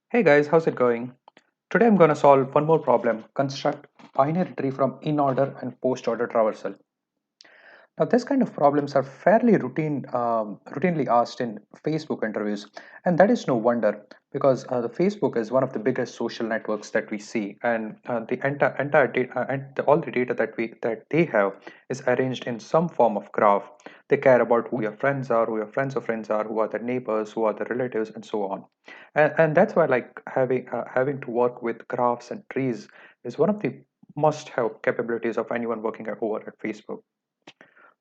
Hey guys, how's it going? Today I'm going to solve one more problem, construct binary tree from in-order and post-order traversal. Now, this kind of problems are fairly routinely asked in Facebook interviews, and that is no wonder because the Facebook is one of the biggest social networks that we see, and the entire data and all the data that they have is arranged in some form of graph. They care about who your friends are, who your friends of friends are, who are the neighbors, who are the relatives, and so on. And that's why like having to work with graphs and trees is one of the must-have capabilities of anyone working over at Facebook.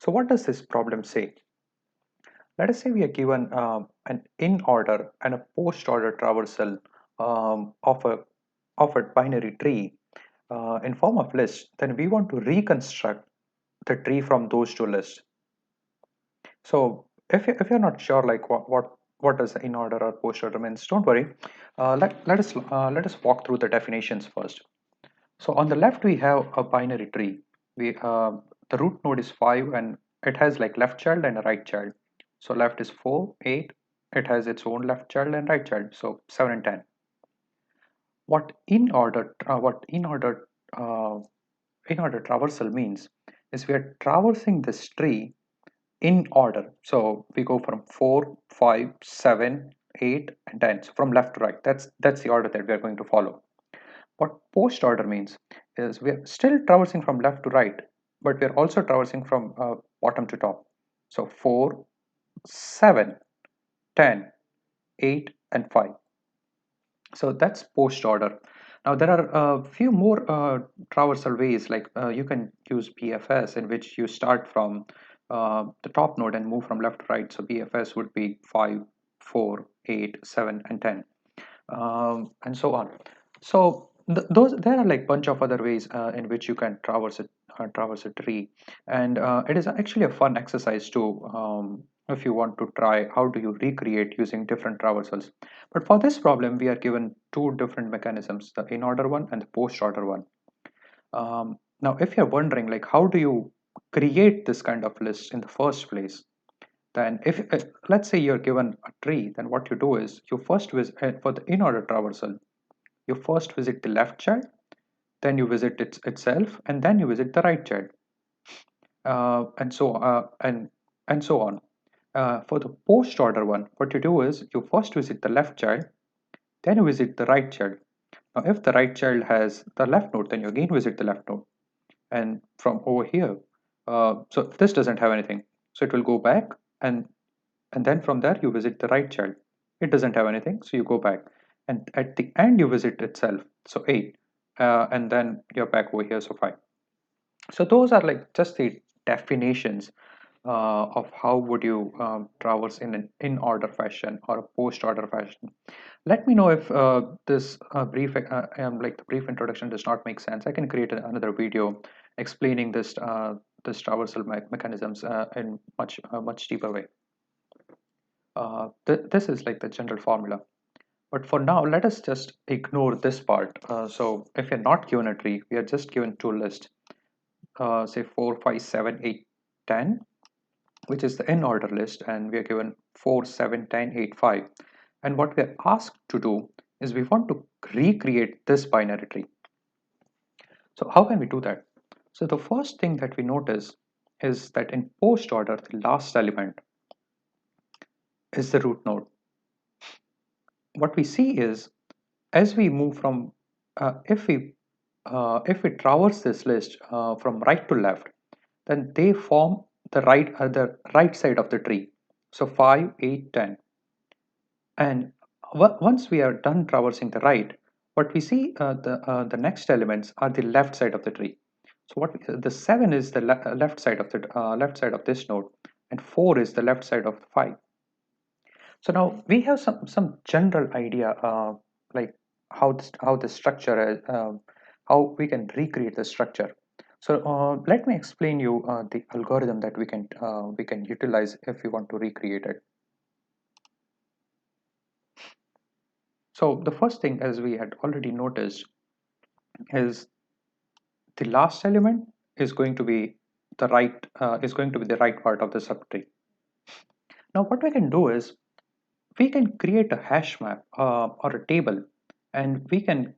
So what does this problem say? Let us say we are given an in order and a post order traversal of a binary tree in form of list. Then we want to reconstruct the tree from those two lists. So if you're not sure like what does in order or post order means, don't worry. Let us walk through the definitions first. So on the left we have a binary tree. We The root node is 5 and it has like left child and a right child. So left is 4, 8. It has its own left child and right child. So 7 and 10. What uh, in order traversal means is we are traversing this tree in order. So we go from 4, 5, 7, 8, and 10. So from left to right. That's the order that we are going to follow. What post order means is we are still traversing from left to right, but we are also traversing from bottom to top. So 4, 7, 10, 8, and 5. So that's post order. Now there are a few more traversal ways, like you can use BFS, in which you start from the top node and move from left to right. So BFS would be 5, 4, 8, 7, and 10, and so on. So those there are like bunch of other ways in which you can traverse a tree, and it is actually a fun exercise too. If you want to try, how do you recreate using different traversals? But for this problem, we are given two different mechanisms: the in-order one and the post-order one. Now, if you're wondering, like, how do you create this kind of list in the first place? Then if let's say you're given a tree, then what you do is you first visit for the in-order traversal, you first visit the left child, then you visit itself, and then you visit the right child, and so on. For the post order one, what you do is you first visit the left child, then you visit the right child. Now if the right child has the left node, then you again visit the left node, and from over here, so this doesn't have anything, so it will go back, and then from there you visit the right child. It doesn't have anything, so you go back, and at the end you visit itself, so 8, and then you're back over here, so 5. So those are like just the definitions of how would you traverse in an in order fashion or a post order fashion. Let me know if this like the brief introduction does not make sense. I can create another video explaining this traversal mechanisms in much deeper way. This is like the general formula. But for now, let us just ignore this part. So if you're not given a tree, we are just given two lists, say 4, 5, 7, 8, 10, which is the in order list, and we are given 4, 7, 10, 8, 5. And what we are asked to do is we want to recreate this binary tree. So how can we do that? So the first thing that we notice is that in post order, the last element is the root node. What we see is as we move from if we traverse this list from right to left, then they form the right side of the tree. So 5, 8, 10, and once we are done traversing the right, what we see the next elements are the left side of the tree. So the 7 is the left side of the left side of this node, and 4 is the left side of 5. So now we have some general idea like how the structure is, how we can recreate the structure. So let me explain you the algorithm that we can utilize if we want to recreate it. So the first thing, as we had already noticed, is the last element is going to be the right part of the subtree. Now what we can do is we can create a hash map or a table and we can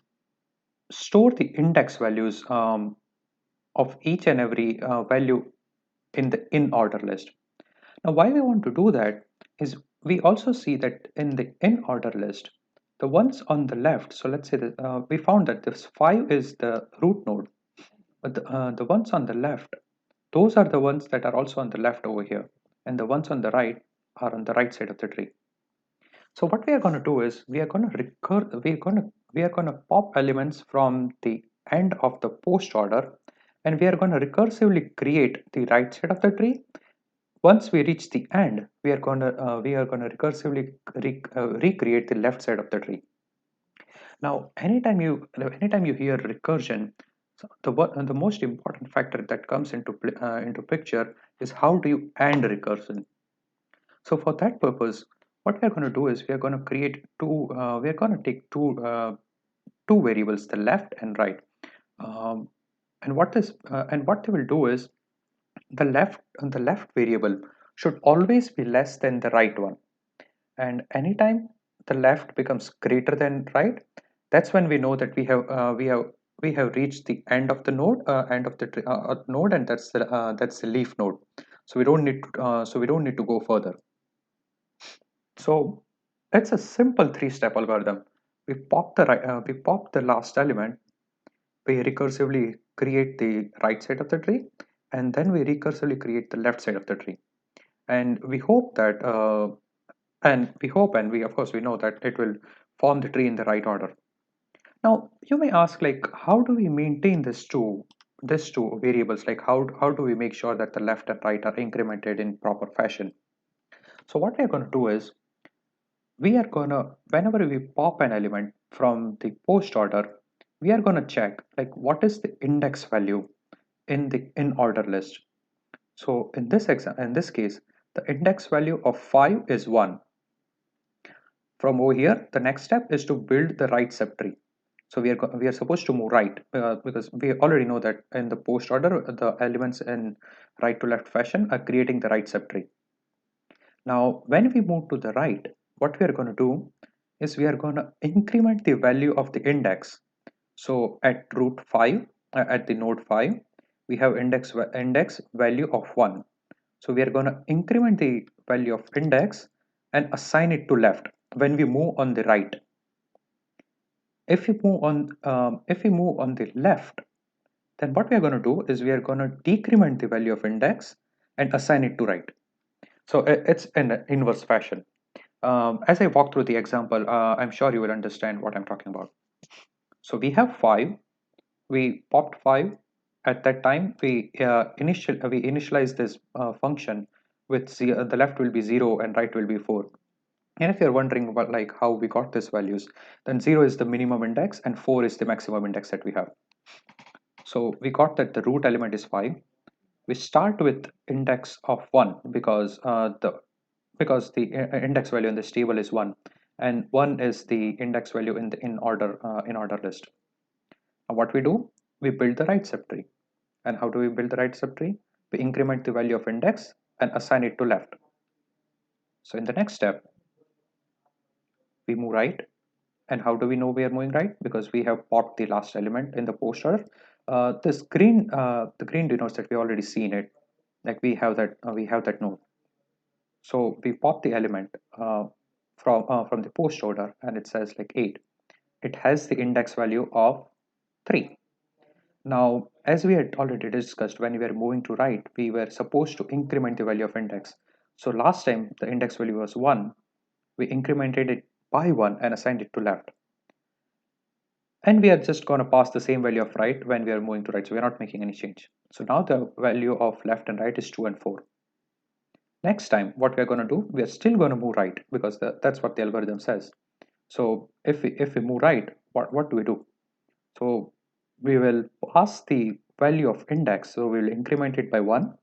store the index values of each and every value in the in order list. Now, why we want to do that is we also see that in the in order list, the ones on the left, so let's say that we found that this 5 is the root node, but the ones on the left, those are the ones that are also on the left over here, and the ones on the right are on the right side of the tree. So what we are going to do is we are going to pop elements from the end of the post order, and we are going to recursively create the right side of the tree. Once we reach the end, we are going to recursively recreate the left side of the tree. Now, anytime you hear recursion, so the most important factor that comes into picture is how do you end recursion. So for that purpose, what we are going to do is we are going to create two. We are going to take two variables, the left and right. Um, and what they will do is the left variable should always be less than the right one, and anytime the left becomes greater than right, that's when we know that we have reached the end of the end of the node, and that's the leaf node. So we don't need to go further. So it's a simple three-step algorithm. We pop the last element, we recursively create the right side of the tree, and then we recursively create the left side of the tree. And we hope that and we of course we know that it will form the tree in the right order. Now you may ask, like, how do we maintain this two variables? Like, how do we make sure that the left and right are incremented in proper fashion? So what we're going to do is we are gonna whenever we pop an element from the post order, we are gonna check like what is the index value in the in order list. So in this case, the index value of 5 is 1. From over here, the next step is to build the right subtree. So we are supposed to move right, because we already know that in the post order the elements in right to left fashion are creating the right subtree. Now, when we move to the right, what we are going to do is we are going to increment the value of the index. So at root 5, at the node 5, we have index value of 1. So we are going to increment the value of index and assign it to left when we move on the right. If we move on the left, then what we are going to do is we are going to decrement the value of index and assign it to right. So it's in an inverse fashion. As I walk through the example, I'm sure you will understand what I'm talking about. So we have 5. We popped 5. At that time, we initialize this function with the left will be 0 and right will be 4. And if you're wondering about like how we got these values, then 0 is the minimum index and 4 is the maximum index that we have. So we got that the root element is 5. We start with index of 1 because the index value in this table is 1, and 1 is the index value in the in order list. Now what we do, we build the right subtree. And how do we build the right subtree? We increment the value of index and assign it to left. So in the next step, we move right. And how do we know we are moving right? Because we have popped the last element in the post order. The green denotes that we already seen it. Like we have that node. So we pop the element from the post order, and it says like 8. It has the index value of 3. Now, as we had already discussed, when we were moving to right, we were supposed to increment the value of index. So last time the index value was 1, we incremented it by 1 and assigned it to left. And we are just going to pass the same value of right when we are moving to right, so we are not making any change. So now the value of left and right is 2 and 4. Next time, what we are going to do, we are still going to move right because that's what the algorithm says. So if we move right, what do we do? So we will pass the value of index. So we will increment it by 1,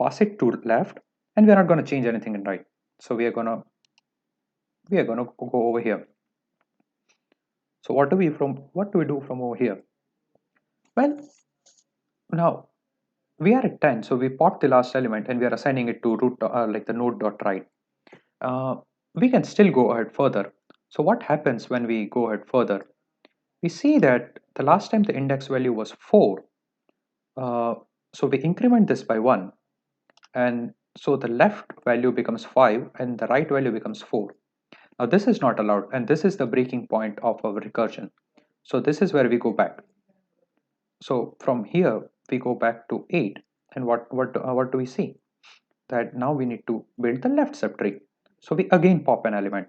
pass it to left, and we are not going to change anything in right. So we are going to go over here. So what do we do from over here? Well, now we are at 10, so we pop the last element and we are assigning it to root like the node dot right. We can still go ahead further. So what happens when we go ahead further? We see that the last time the index value was 4, so we increment this by 1, and so the left value becomes 5 and the right value becomes 4. Now this is not allowed, and this is the breaking point of our recursion. So this is where we go back. So from here we go back to 8, and what do we see? That now we need to build the left subtree. So we again pop an element,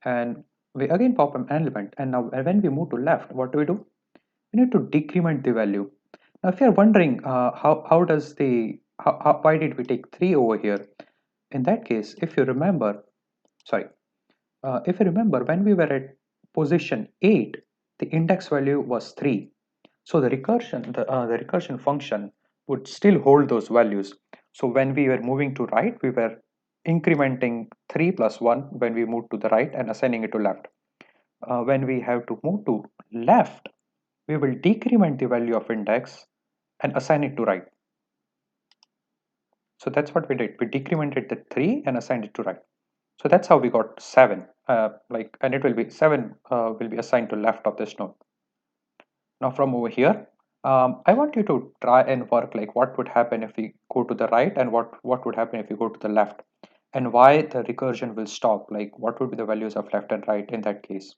and we again pop an element, and now when we move to left, what do? We need to decrement the value. Now if you're wondering how does the why did we take 3 over here? In that case, if you remember, sorry, if you remember, when we were at position 8, the index value was 3. So the recursion function would still hold those values. So when we were moving to right, we were incrementing 3 plus 1 when we move to the right and assigning it to left. When we have to move to left, we will decrement the value of index and assign it to right. So that's what we did. We decremented the 3 and assigned it to right. So that's how we got 7. And it will be 7 will be assigned to left of this node. Now from over here, I want you to try and work like what would happen if we go to the right, and what would happen if we go to the left, and why the recursion will stop. Like what would be the values of left and right in that case.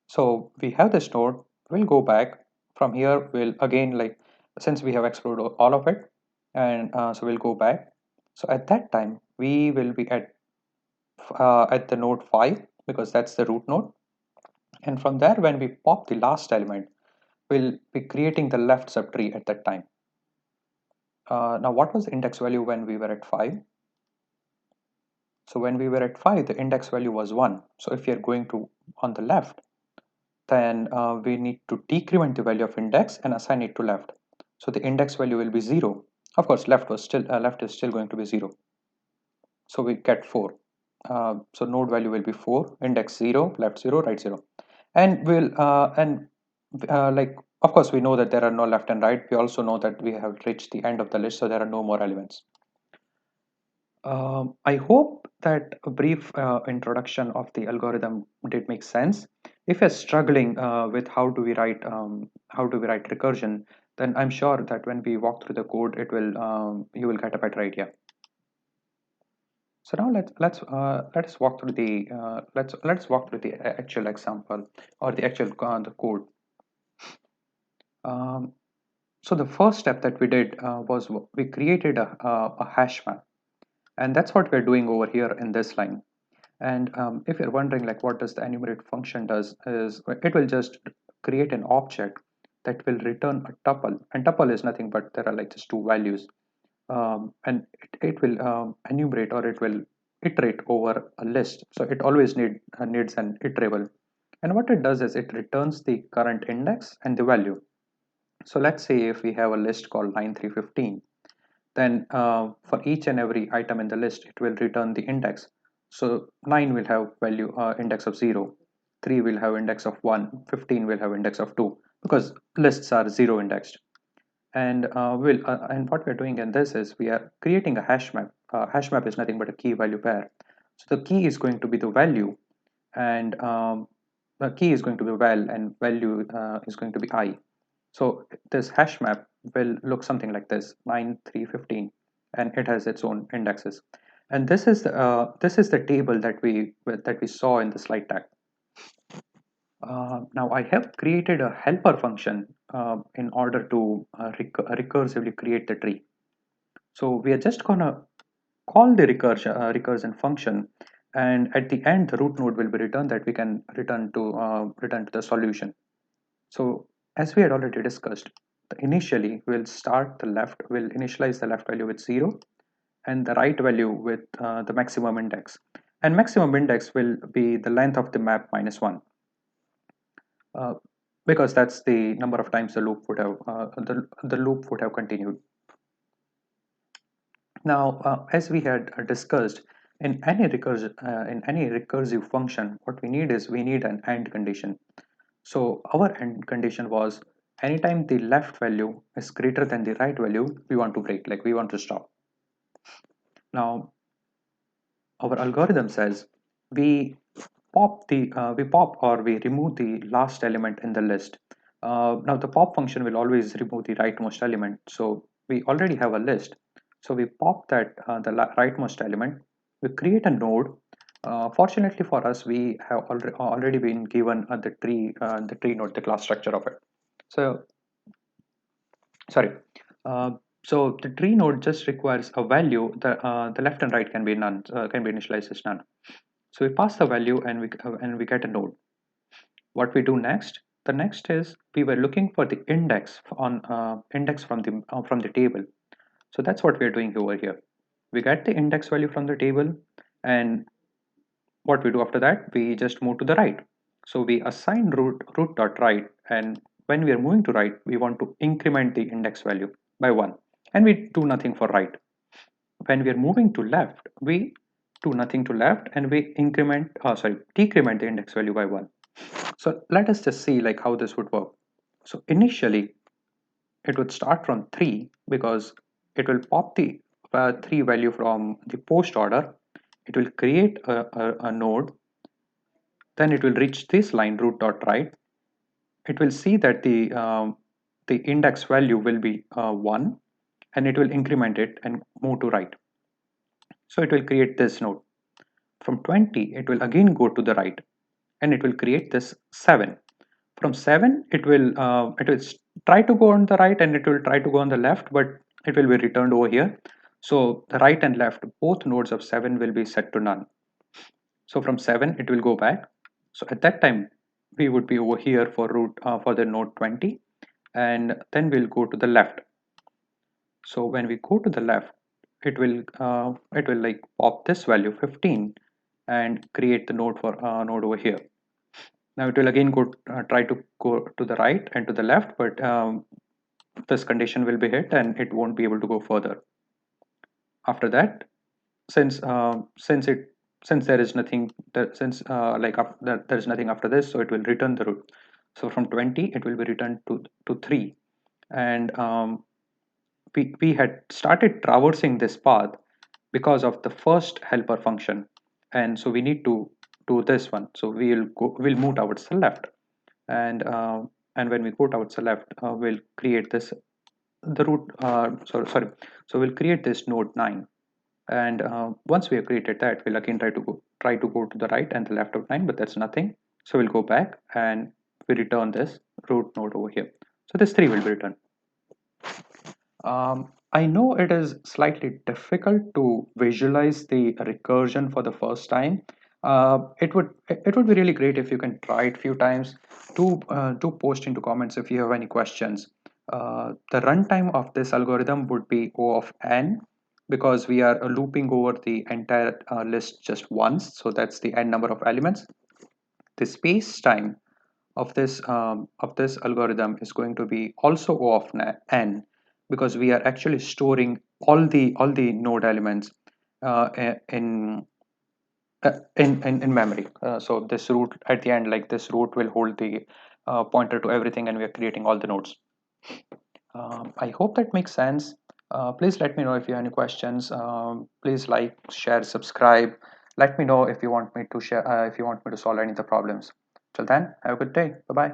So we have this node. We'll go back from here. We'll again, like, since we have explored all of it, and so we'll go back. So at that time we will be at the node 5, because that's the root node. And from there, when we pop the last element, we'll be creating the left subtree at that time. Now what was the index value when we were at 5? So when we were at 5, the index value was 1. So if you're going to on the left, then we need to decrement the value of index and assign it to left. So the index value will be 0. Of course, left is still going to be 0. So we get 4. So node value will be 4, index 0, left 0, right 0. And like, of course, we know that there are no left and right. We also know that we have reached the end of the list, so there are no more elements. I hope that a brief introduction of the algorithm did make sense. If you're struggling with how do we write recursion, then I'm sure that when we walk through the code, it will you will get a better idea. So now let's walk through the let's walk through the actual example, or the actual the code. Um, so the first step that we did was we created a hash map, and that's what we're doing over here in this line. And if you're wondering like what does the enumerate function does, is it will just create an object that will return a tuple, and tuple is nothing but there are like just two values, and it will enumerate, or it will iterate over a list. So it always needs an iterable, and what it does is it returns the current index and the value. So let's say if we have a list called line 315, then for each and every item in the list, it will return the index. So 9 will have value index of 0, 3 will have index of 1, 15 will have index of 2, because lists are 0 indexed. And and what we're doing in this is we are creating a hash map. Hash map is nothing but a key value pair. So the key is going to be the value, and the key is going to be val, and value is going to be I. So this hash map will look something like this: 9, 3, 15, and it has its own indexes. And this is the table that we saw in the slide tag. Now I have created a helper function in order to recursively create the tree. So we are just gonna call the recursion function, and at the end the root node will be returned, that we can return to the solution. So as we had already discussed, initially we'll initialize the left value with 0, and the right value with the maximum index. And maximum index will be the length of the map minus 1, uh, because that's the number of times the loop would have continued. Now, as we had discussed, in any recursive function, what we need is we need an AND condition. So our end condition was anytime the left value is greater than the right value, we want to break, like we want to stop. Now our algorithm says we we pop or we remove the last element in the list. Now the pop function will always remove the rightmost element. So we already have a list. So we pop that rightmost element. We create a node. Fortunately for us, we have already been given the tree node, the class structure of it. So sorry. Uh, so the tree node just requires a value. The left and right can be none, can be initialized as none. So we pass the value and we get a node. What we do next? The next is we were looking for the index from the table. So that's what we are doing over here. We get the index value from the table, and what we do after that, we just move to the right. So we assign root dot right, and when we are moving to right, we want to increment the index value by 1, and we do nothing for right. When we are moving to left, we do nothing to left, and we decrement the index value by 1. So let us just see like how this would work. So initially it would start from 3 because it will pop the 3 value from the post order. It will create a node. Then it will reach this line root dot right. It will see that the index value will be 1, and it will increment it and move to right. So it will create this node. From 20 it will again go to the right, and it will create this 7. From 7 it will try to go on the right, and it will try to go on the left, but it will be returned over here. So the right and left, both nodes of 7 will be set to none. So from 7 it will go back. So at that time we would be over here for the node 20, and then we'll go to the left. So when we go to the left, it will like pop this value 15 and create the node for node over here. Now it will again try to go to the right and to the left, but this condition will be hit and it won't be able to go further. After that, since there is nothing that since there is nothing after this, so it will return the root. So from 20 it will be returned to 3, and we had started traversing this path because of the first helper function, and so we need to do this one. So we'll move towards the left, and when we go towards the left, we'll create this the root sorry so we'll create this node 9, and once we have created that, we'll again try to go to the right and the left of 9, but that's nothing. So we'll go back and we return this root node over here. So this 3 will be returned. I know it is slightly difficult to visualize the recursion for the first time. It would be really great if you can try it a few times. Do post into comments if you have any questions. The runtime of this algorithm would be O of n, because we are looping over the entire list just once. So that's the n number of elements. The space time of this algorithm is going to be also O of n, because we are actually storing all the node elements uh, in memory. So this root at the end, like this root will hold the pointer to everything, and we are creating all the nodes. I hope that makes sense. Please let me know if you have any questions. Please like, share, subscribe. Let me know if you want me to share if you want me to solve any of the problems. Till then, have a good day. Bye bye.